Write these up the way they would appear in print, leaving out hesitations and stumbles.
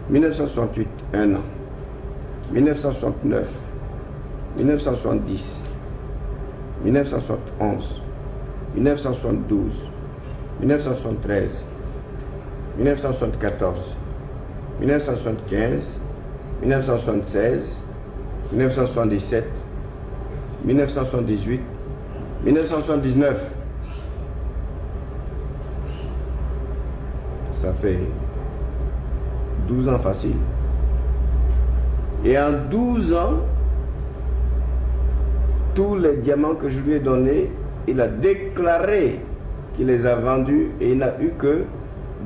1968, 1 an. 1969, 1970, 1971, 1972, 1973, 1974, 1975, 1976, 1977, 1978, 1979. Ça fait 12 ans facile. Et en 12 ans, tous les diamants que je lui ai donnés, il a déclaré qu'il les a vendus et il n'a eu que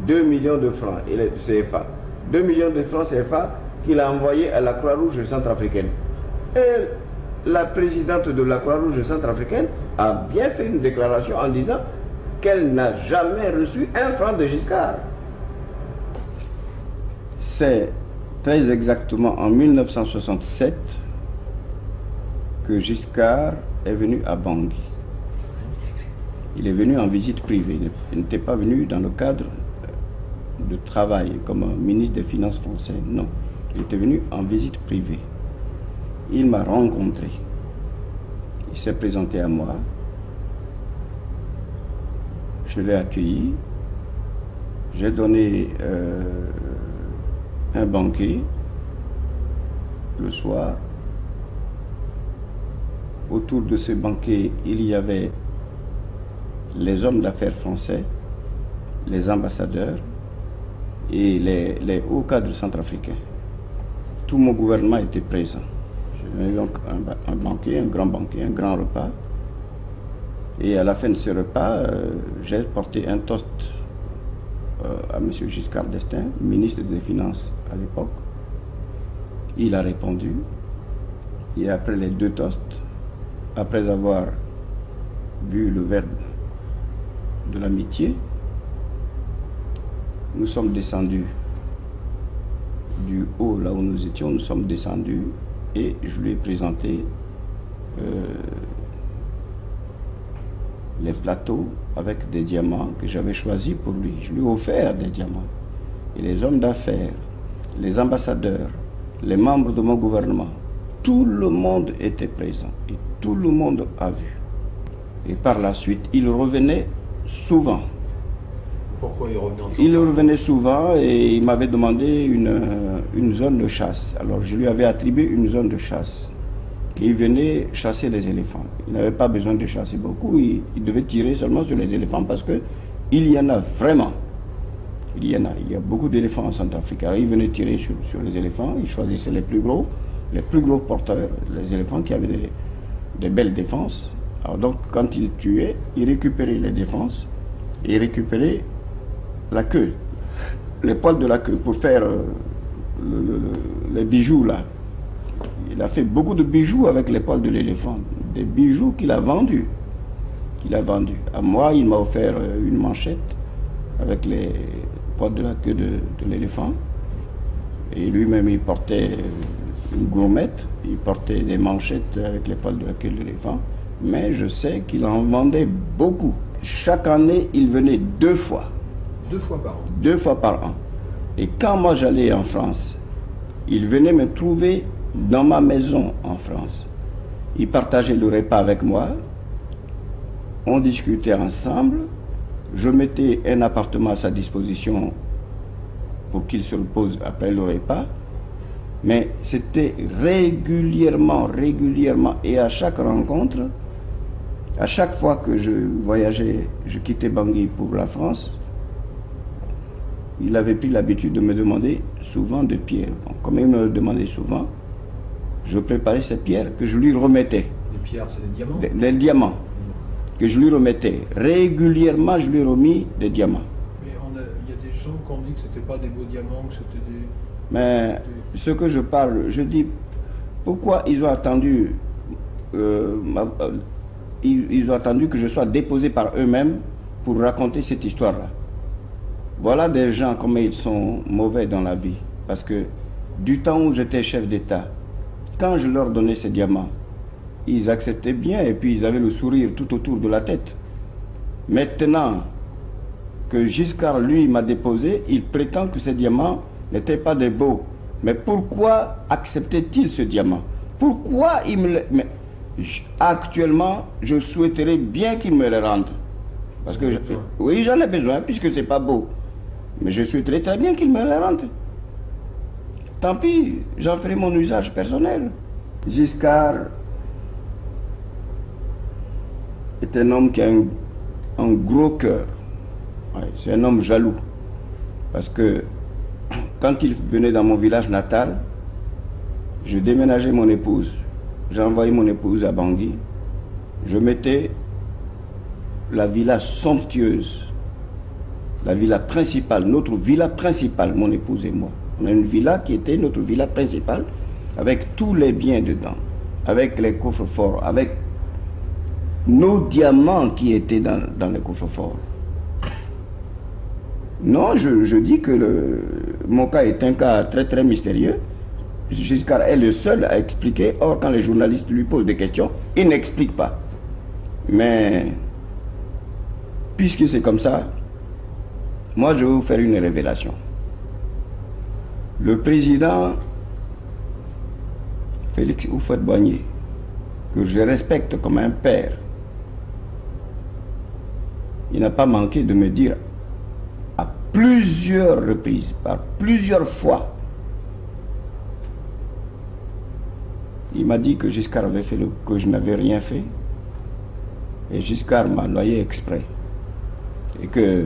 2 millions de francs CFA. 2 millions de francs CFA qu'il a envoyés à la Croix-Rouge centrafricaine. Et la présidente de la Croix-Rouge centrafricaine a bien fait une déclaration en disant qu'elle n'a jamais reçu un franc de Giscard. C'est très exactement en 1967 que Giscard est venu à Bangui. Il est venu en visite privée. Il n'était pas venu dans le cadre de travail comme ministre des Finances français. Non. Il était venu en visite privée. Il m'a rencontré. Il s'est présenté à moi. Je l'ai accueilli. J'ai donné un banquet le soir. Autour de ce banquet, il y avait les hommes d'affaires français, les ambassadeurs et les hauts cadres centrafricains. Tout mon gouvernement était présent. J'ai eu donc un banquet, un grand repas. Et à la fin de ce repas, j'ai porté un toast à M. Giscard d'Estaing, ministre des Finances à l'époque. Il a répondu. Et après les deux toasts, après avoir bu le verbe de l'amitié, nous sommes descendus du haut, là où nous étions, nous sommes descendus et je lui ai présenté les plateaux avec des diamants que j'avais choisis pour lui. Je lui ai offert des diamants. Et les hommes d'affaires, les ambassadeurs, les membres de mon gouvernement, tout le monde était présent et tout le monde a vu. Et par la suite, il revenait souvent. Pourquoi il revenait en Il revenait souvent et il m'avait demandé une zone de chasse. Alors je lui avais attribué une zone de chasse. Et il venait chasser les éléphants. Il n'avait pas besoin de chasser beaucoup. Il devait tirer seulement sur les éléphants parce qu'il y en a vraiment. Il y a beaucoup d'éléphants en Centrafrique. Alors il venait tirer sur les éléphants. Il choisissait les plus gros porteurs, les éléphants qui avaient des belles défenses. Alors donc quand il tuait, il récupérait les défenses et il récupérait la queue, les poils de la queue pour faire les bijoux là. Il a fait beaucoup de bijoux avec les poils de l'éléphant, des bijoux qu'il a vendus. À moi, il m'a offert une manchette avec les poils de la queue de l'éléphant. Et lui-même, il portait une gourmette, il portait des manchettes avec les poils de la queue de l'éléphant. Mais je sais qu'il en vendait beaucoup. Chaque année, il venait 2 fois. 2 fois par an. 2 fois par an. Et quand moi j'allais en France, il venait me trouver dans ma maison en France. Il partageait le repas avec moi. On discutait ensemble. Je mettais un appartement à sa disposition pour qu'il se repose après le repas. Mais c'était régulièrement. Et à chaque rencontre, à chaque fois que je voyageais, je quittais Bangui pour la France, il avait pris l'habitude de me demander souvent des pierres. Bon, comme il me le demandait souvent, je préparais ces pierres que je lui remettais. Les pierres, c'est des diamants? Les diamants que je lui remettais. Régulièrement, je lui ai remis des diamants. Mais il y a des gens qui ont dit que ce n'était pas des beaux diamants, que c'était des... Mais ce que je parle, je dis, pourquoi ils ont attendu ils ont attendu que je sois déposé par eux-mêmes pour raconter cette histoire-là. Voilà des gens comme ils sont mauvais dans la vie. Parce que du temps où j'étais chef d'État, quand je leur donnais ces diamants, ils acceptaient bien et puis ils avaient le sourire tout autour de la tête. Maintenant que Giscard, lui, m'a déposé, il prétend que ces diamants n'étaient pas des beaux. Mais pourquoi acceptait-il ce diamant? Pourquoi il me le... Mais actuellement, je souhaiterais bien qu'il me le rende. Parce que, oui, j'en ai besoin, puisque c'est pas beau. Mais je souhaiterais très bien qu'il me le rende. Tant pis, j'en ferai mon usage personnel. Giscard est un homme qui a un gros cœur. Ouais, c'est un homme jaloux. Parce que quand il venait dans mon village natal, je déménageais mon épouse. J'ai envoyé mon épouse à Bangui. Je mettais la villa somptueuse, la villa principale, notre villa principale, mon épouse et moi. On a une villa qui était notre villa principale, avec tous les biens dedans, avec les coffres forts, avec nos diamants qui étaient dans les coffres forts. Non, je dis que mon cas est un cas très très mystérieux. Giscard est le seul à expliquer. Or, quand les journalistes lui posent des questions, il n'explique pas. Mais, puisque c'est comme ça, moi je vais vous faire une révélation. Le président Félix Houphouët-Boigny, que je respecte comme un père, il n'a pas manqué de me dire à plusieurs reprises, par plusieurs fois, il m'a dit que Giscard avait fait que je n'avais rien fait. Et Giscard m'a noyé exprès. Et que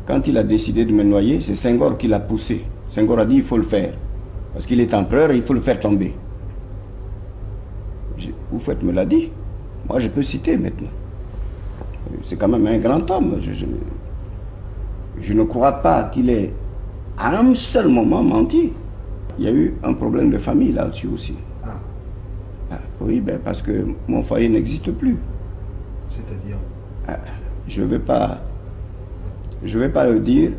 quand il a décidé de me noyer, c'est Senghor qui l'a poussé. Senghor a dit il faut le faire. Parce qu'il est empereur, il faut le faire tomber. Houphouët me l'a dit. Moi je peux citer maintenant. C'est quand même un grand homme. Je ne crois pas qu'il ait à un seul moment menti. Il y a eu un problème de famille là-dessus aussi. Ah, oui, ben parce que mon foyer n'existe plus. C'est-à-dire? Je ne vais pas le dire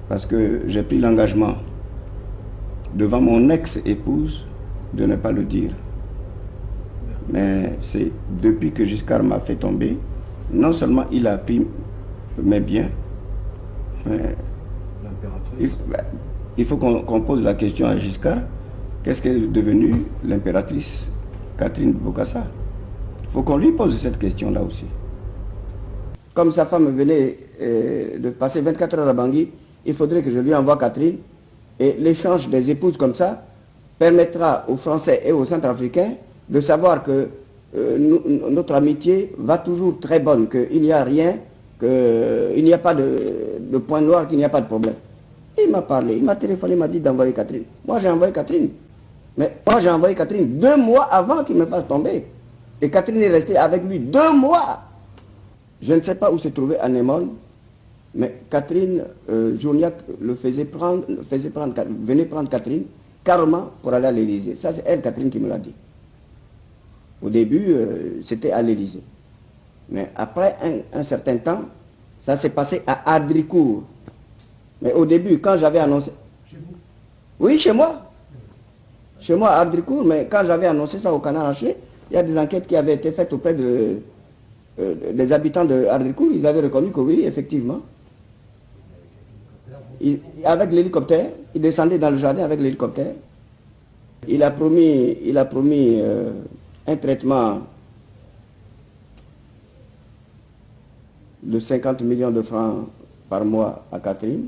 parce que j'ai pris l'engagement devant mon ex-épouse de ne pas le dire. Mais c'est depuis que Giscard m'a fait tomber, non seulement il a pris mes biens, mais il faut qu'on pose la question à Giscard, qu'est-ce qu'est devenue l'impératrice Catherine Bokassa? Il faut qu'on lui pose cette question-là aussi. Comme sa femme venait de passer 24 heures à Bangui, il faudrait que je lui envoie Catherine. Et l'échange des épouses comme ça permettra aux Français et aux Centrafricains de savoir que notre amitié va toujours très bonne, qu'il n'y a rien, qu'il n'y a pas de point noir, qu'il n'y a pas de problème. Et il m'a parlé, il m'a téléphoné, il m'a dit d'envoyer Catherine. Moi j'ai envoyé Catherine. Mais moi j'ai envoyé Catherine 2 mois avant qu'il me fasse tomber. Et Catherine est restée avec lui 2 mois. Je ne sais pas où se trouvait Anémone, mais Catherine, Journiac venait prendre Catherine carrément pour aller à l'Élysée. Ça c'est elle, Catherine, qui me l'a dit. Au début, c'était à l'Élysée. Mais après un certain temps, ça s'est passé à Adricourt. Mais au début, quand j'avais annoncé... Chez vous? Oui, chez moi. Chez moi, à Adricourt, mais quand j'avais annoncé ça au Canard Enchaîné, il y a des enquêtes qui avaient été faites auprès des habitants de Adricourt. Ils avaient reconnu que oui, effectivement. Avec l'hélicoptère, il descendait dans le jardin avec l'hélicoptère. Il a promis un traitement de 50 millions de francs par mois à Catherine.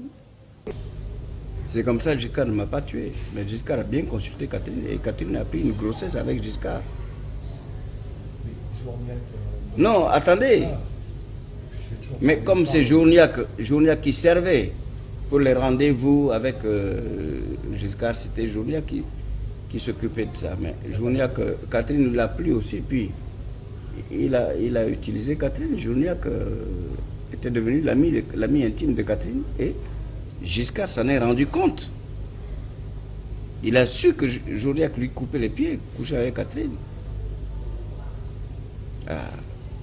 C'est comme ça que Giscard ne m'a pas tué. Mais Giscard a bien consulté Catherine et Catherine a pris une grossesse avec Giscard. Non, attendez. Mais comme c'est Journiac qui servait pour les rendez-vous avec Giscard, c'était Journiac qui s'occupait de ça. Mais Journiac, Catherine l'a plu aussi, puis il a utilisé Catherine. Journiac était devenu l'ami intime de Catherine et Giscard s'en est rendu compte. Il a su que Journiac lui coupait les pieds, couchait avec Catherine.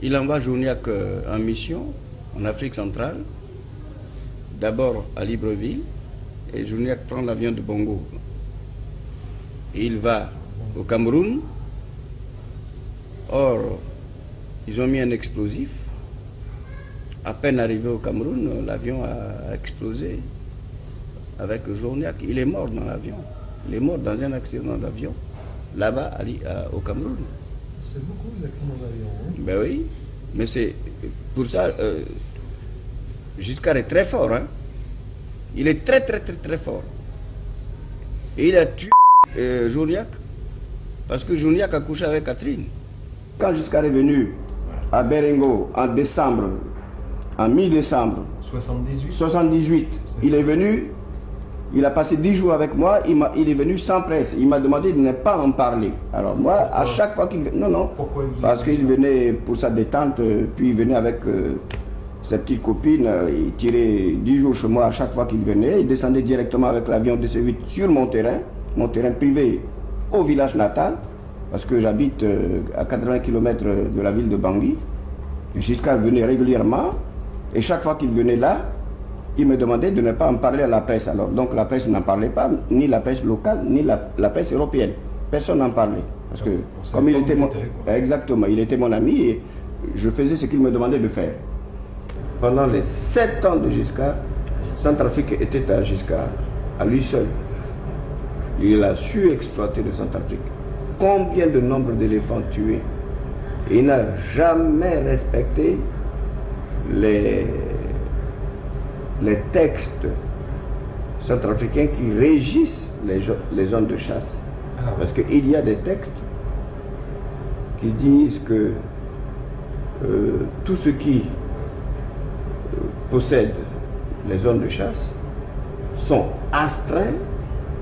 Il envoie Journiac en mission en Afrique centrale, d'abord à Libreville, et Journiac prend l'avion de Bongo. Et il va au Cameroun. Or, ils ont mis un explosif. À peine arrivé au Cameroun, l'avion a explosé. avec Journiac. Il est mort dans l'avion. Il est mort dans un accident d'avion, là-bas, au Cameroun. Ça fait beaucoup les accidents d'avion. Hein? Ben oui, mais c'est pour ça, Giscard est très fort. Hein? Il est très fort. Et il a tué Journiac, parce que Journiac a couché avec Catherine. Quand Giscard est venu à Berengo en décembre, en mi-décembre 78, il est venu, il a passé 10 jours avec moi, il est venu sans presse. Il m'a demandé de ne pas en parler. Alors moi, pourquoi? À chaque fois qu'il venait... Non, parce qu'il venait pour sa détente, puis il venait avec ses petites copines, il tirait 10 jours chez moi à chaque fois qu'il venait, il descendait directement avec l'avion DC-8 sur mon terrain privé au village natal, parce que j'habite à 80 km de la ville de Bangui. Giscard venait régulièrement, et chaque fois qu'il venait là, il me demandait de ne pas en parler à la presse. Alors, donc la presse n'en parlait pas, ni la presse locale, ni la presse européenne. Personne n'en parlait. Parce que, comme il était exactement, il était mon ami, et je faisais ce qu'il me demandait de faire. Pendant les 7 ans de Giscard, Centrafrique était à Giscard, à lui seul. Il a su exploiter le Centrafrique. Combien de nombre d'éléphants tués? Il n'a jamais respecté les textes centrafricains qui régissent les zones de chasse. Parce qu'il y a des textes qui disent que tous ceux qui possèdent les zones de chasse sont astreints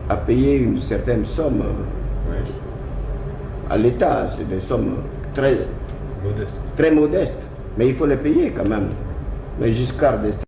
à payer une certaine somme à l'État. C'est des sommes très modestes, mais il faut les payer quand même. Mais Giscard d'Estaing